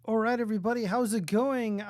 All right, everybody, how's it going?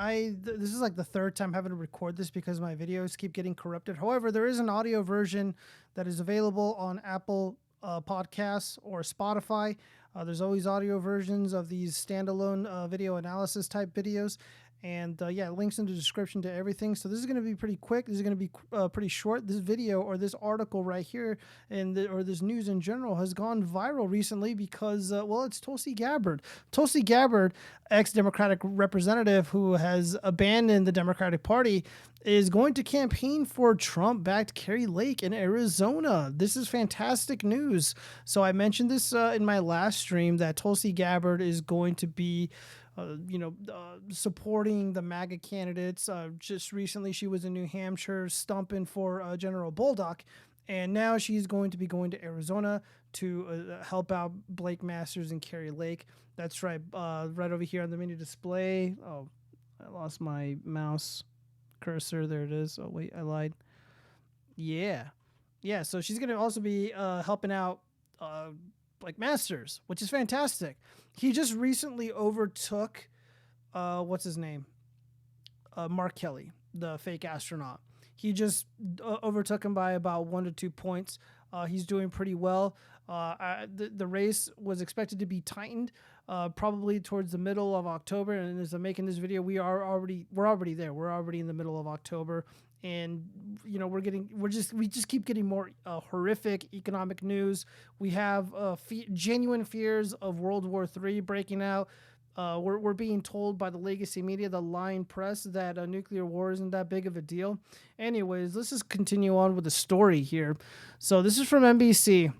This is like the third time having to record this because my videos keep getting corrupted. However, there is an audio version that is available on Apple Podcasts or Spotify. There's always audio versions of these standalone video analysis type videos. And yeah, links in the description to everything. So this is going to be pretty quick. This is going to be pretty short. This video or this article right here or this news in general has gone viral recently because, well, it's Tulsi Gabbard. Tulsi Gabbard, ex-Democratic representative who has abandoned the Democratic Party, is going to campaign for Trump-backed Kari Lake in Arizona. This is fantastic news. So I mentioned this in my last stream that Tulsi Gabbard is going to be supporting the MAGA candidates. Just recently, she was in New Hampshire stumping for General Bolduc, and now she's going to be going to Arizona to help out Blake Masters and Kari Lake. That's right, right over here on the mini display. Oh, I lost my mouse cursor. There it is. Oh, wait, I lied. Yeah. So she's going to also be helping out Blake Masters, which is fantastic. He just recently overtook, what's his name? Mark Kelly, the fake astronaut. He just overtook him by about 1 to 2 points. He's doing pretty well. The race was expected to be tightened probably towards the middle of October. And as I'm making this video, we're already there. We're already in the middle of October. And we just keep getting more horrific economic news. We have genuine fears of World War III breaking out. We're being told by the legacy media, the lying press, that a nuclear war isn't that big of a deal. Anyways, let's just continue on with the story here. So this is from NBC.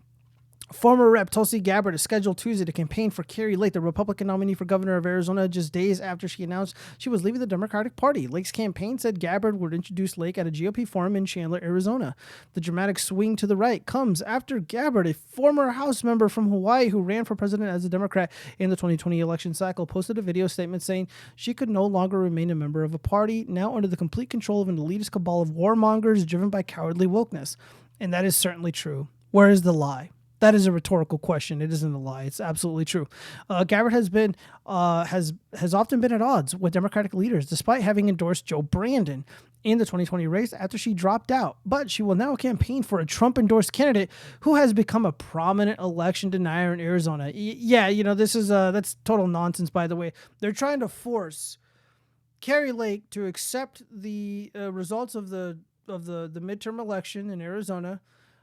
Former Rep. Tulsi Gabbard is scheduled Tuesday to campaign for Kari Lake, the Republican nominee for governor of Arizona, just days after she announced she was leaving the Democratic Party. Lake's campaign said Gabbard would introduce Lake at a GOP forum in Chandler, Arizona. The dramatic swing to the right comes after Gabbard, a former House member from Hawaii who ran for president as a Democrat in the 2020 election cycle, posted a video statement saying she could no longer remain a member of a party now under the complete control of an elitist cabal of warmongers driven by cowardly wokeness. And that is certainly true. Where is the lie? That is a rhetorical question. It isn't a lie. It's absolutely true. Gabbard has often been at odds with Democratic leaders, despite having endorsed Joe Brandon in the 2020 race after she dropped out. But she will now campaign for a Trump-endorsed candidate who has become a prominent election denier in Arizona. This is that's total nonsense. By the way, they're trying to force Kari Lake to accept the results of the midterm election in Arizona.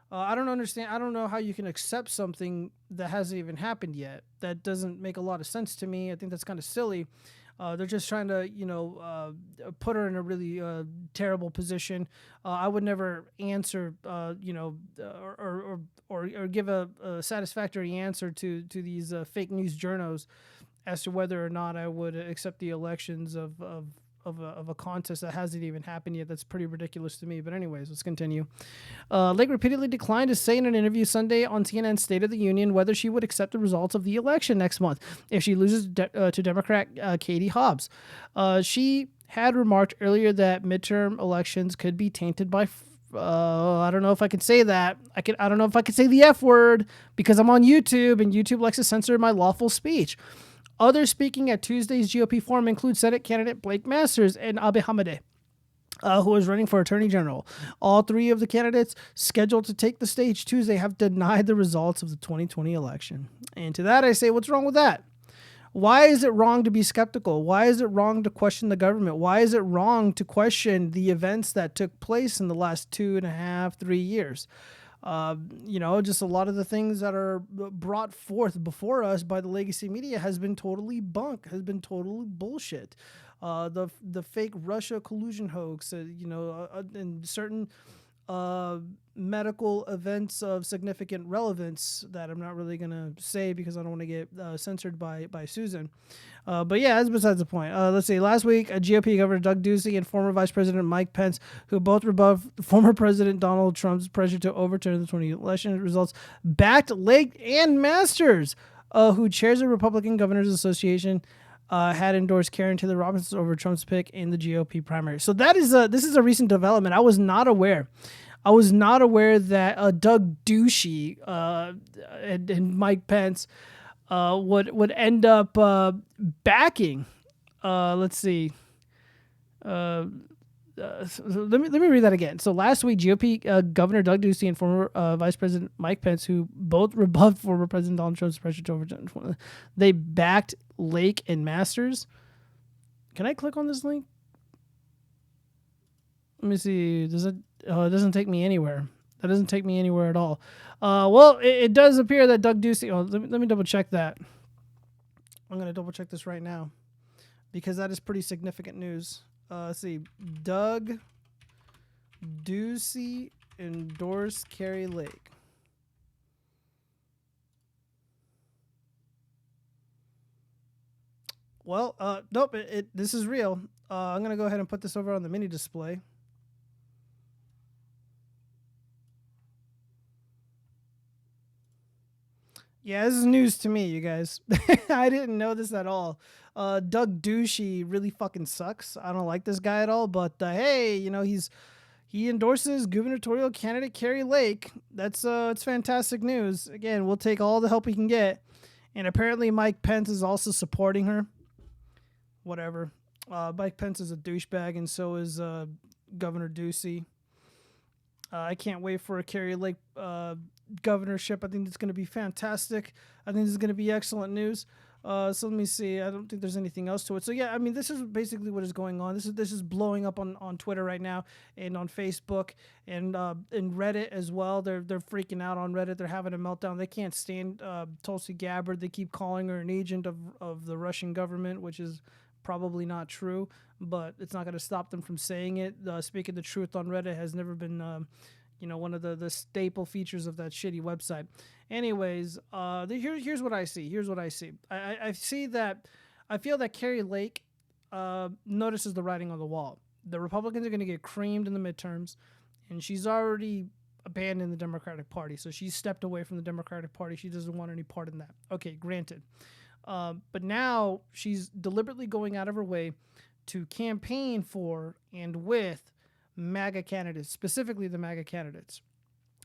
I don't understand. I don't know how you can accept something that hasn't even happened yet. That doesn't make a lot of sense to me. I think that's kind of silly. They're just trying to, put her in a really terrible position. I would never answer, or give a satisfactory answer to these fake news journos as to whether or not I would accept the elections of a contest that hasn't even happened yet. That's pretty ridiculous to me. But anyways, let's continue. Lake repeatedly declined to say in an interview Sunday on CNN's State of the Union whether she would accept the results of the election next month if she loses to Democrat Katie Hobbs. She had remarked earlier that midterm elections could be tainted by I don't know if I can say that. I don't know if I can say the F word because I'm on YouTube and YouTube likes to censor my lawful speech. Others speaking at Tuesday's GOP forum include Senate candidate Blake Masters and Abe Hamadeh, who is running for Attorney General. All three of the candidates scheduled to take the stage Tuesday have denied the results of the 2020 election. And to that I say, what's wrong with that? Why is it wrong to be skeptical? Why is it wrong to question the government? Why is it wrong to question the events that took place in the last 2.5, 3 years? Just a lot of the things that are brought forth before us by the legacy media has been totally bunk, has been totally bullshit. The fake Russia collusion hoax, and certain medical events of significant relevance that I'm not really going to say because I don't want to get censored by Susan. But yeah, that's besides the point. Let's see. Last week, GOP Governor Doug Ducey and former Vice President Mike Pence, who both rebuffed former President Donald Trump's pressure to overturn the 2020 election results, backed Lake and Masters, who chairs the Republican Governors Association, had endorsed Karen Taylor Robinson over Trump's pick in the GOP primary. So this is a recent development. I was not aware that Doug Ducey and Mike Pence would end up backing Let's see. So let me read that again. So last week, GOP Governor Doug Ducey and former Vice President Mike Pence, who both rebuffed former President Donald Trump's pressure to overturn, they backed Lake and Masters. Can I click on this link? Let me see. Does it? Oh, it doesn't take me anywhere. That doesn't take me anywhere at all. Well, it does appear that Doug Ducey. Oh, let me double check that. I'm gonna double check this right now because that is pretty significant news. Let's see. Doug Ducey endorsed Kari Lake. Well, nope. This is real. I'm gonna go ahead and put this over on the mini display. Yeah, this is news to me, you guys. I didn't know this at all. Doug Ducey really fucking sucks. I don't like this guy at all. But hey, he endorses gubernatorial candidate Kari Lake. It's fantastic news. Again, we'll take all the help we can get. And apparently, Mike Pence is also supporting her. Whatever. Mike Pence is a douchebag, and so is Governor Ducey. I can't wait for a Kari Lake governorship. I think it's going to be fantastic. I think this is going to be excellent news. So let me see. I don't think there's anything else to it. So yeah, I mean, this is basically what is going on. This is blowing up on Twitter right now and on Facebook and Reddit as well. They're freaking out on Reddit. They're having a meltdown. They can't stand Tulsi Gabbard. They keep calling her an agent of the Russian government, which is probably not true, but it's not going to stop them from saying it. Speaking the truth on Reddit has never been one of the staple features of that shitty website. Anyways, here's what I see. I see that I feel that Kari Lake notices the writing on the wall. The Republicans are going to get creamed in the midterms, and she's already abandoned the Democratic Party. So she's stepped away from the Democratic Party. She doesn't want any part in that. Okay, granted. But now she's deliberately going out of her way to campaign for and with MAGA candidates, specifically the MAGA candidates.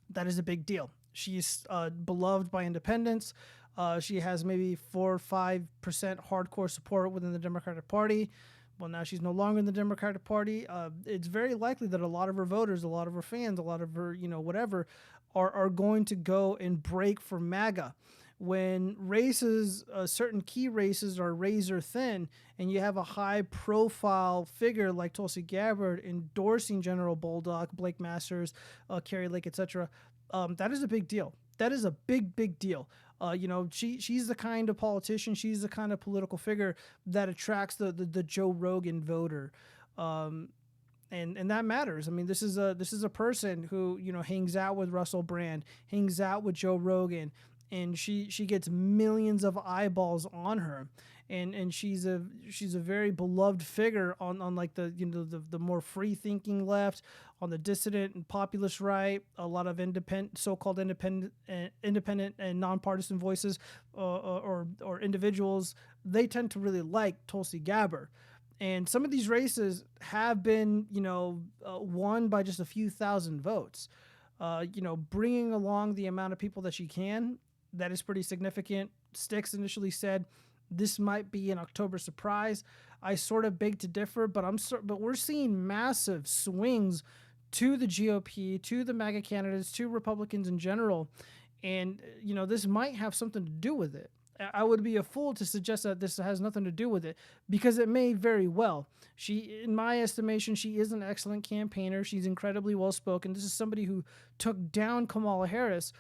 That is a big deal. She's beloved by independents. She has maybe 4 or 5% hardcore support within the Democratic Party. Well, now she's no longer in the Democratic Party. It's very likely that a lot of her voters, a lot of her fans, a lot of her, whatever, are going to go and break for MAGA. When races, certain key races are razor thin, and you have a high-profile figure like Tulsi Gabbard endorsing General Bolduc, Blake Masters, Kari Lake, etc., that is a big deal. That is a big, big deal. She's the kind of politician, she's the kind of political figure that attracts the Joe Rogan voter. And that matters. I mean, this is a person who hangs out with Russell Brand, hangs out with Joe Rogan, and she gets millions of eyeballs on her, and she's a very beloved figure on like the more free thinking left, on the dissident and populist right, a lot of so-called independent and nonpartisan voices or individuals. They tend to really like Tulsi Gabbard. And some of these races have been, won by just a few thousand votes. Bringing along the amount of people that she can, that is pretty significant. Sticks initially said this might be an October surprise. I sort of beg to differ, but we're seeing massive swings to the GOP, to the MAGA candidates, to Republicans in general, and this might have something to do with it. I would be a fool to suggest that this has nothing to do with it, because it may very well. She, in my estimation, she is an excellent campaigner. She's incredibly well spoken. This is somebody who took down Kamala Harris.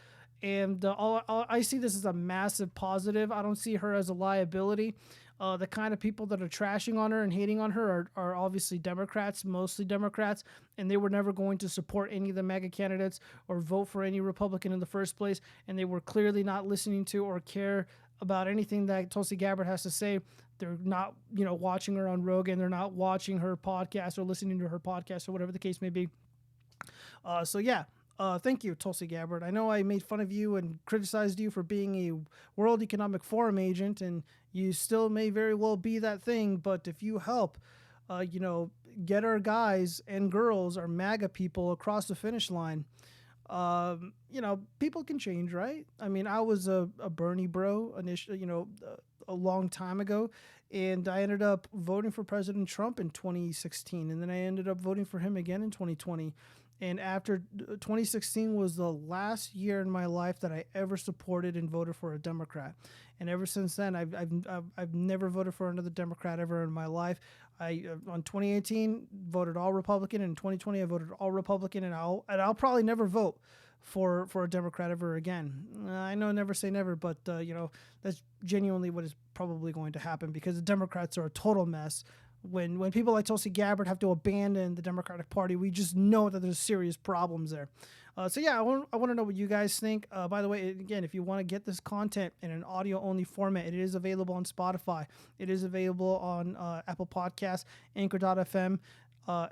And I see this as a massive positive. I don't see her as a liability. The kind of people that are trashing on her and hating on her are obviously Democrats, mostly Democrats, and they were never going to support any of the MAGA candidates or vote for any Republican in the first place, and they were clearly not listening to or care about anything that Tulsi Gabbard has to say. They're not, watching her on Rogan. They're not watching her podcast or listening to her podcast or whatever the case may be. Thank you, Tulsi Gabbard. I know I made fun of you and criticized you for being a World Economic Forum agent, and you still may very well be that thing. But if you help, get our guys and girls, our MAGA people across the finish line, people can change, right? I mean, I was a Bernie bro initially, a long time ago, and I ended up voting for President Trump in 2016, and then I ended up voting for him again in 2020. And after 2016 was the last year in my life that I ever supported and voted for a Democrat. And ever since then, I've never voted for another Democrat ever in my life. I on 2018 voted all Republican, and in 2020 I voted all Republican, and I'll probably never vote for a Democrat ever again. I know never say never, but that's genuinely what is probably going to happen, because the Democrats are a total mess. When people like Tulsi Gabbard have to abandon the Democratic Party, we just know that there's serious problems there. So yeah, I want to know what you guys think. By the way, again, if you want to get this content in an audio-only format, it is available on Spotify. It is available on Apple Podcasts. Anchor.fm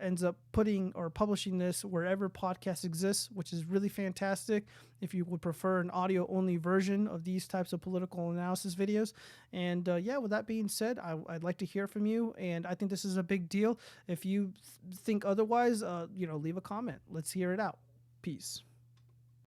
ends up putting or publishing this wherever podcasts exist, which is really fantastic if you would prefer an audio-only version of these types of political analysis videos. And yeah, with that being said, I'd like to hear from you, and I think this is a big deal. If you think otherwise, leave a comment. Let's hear it out. Peace.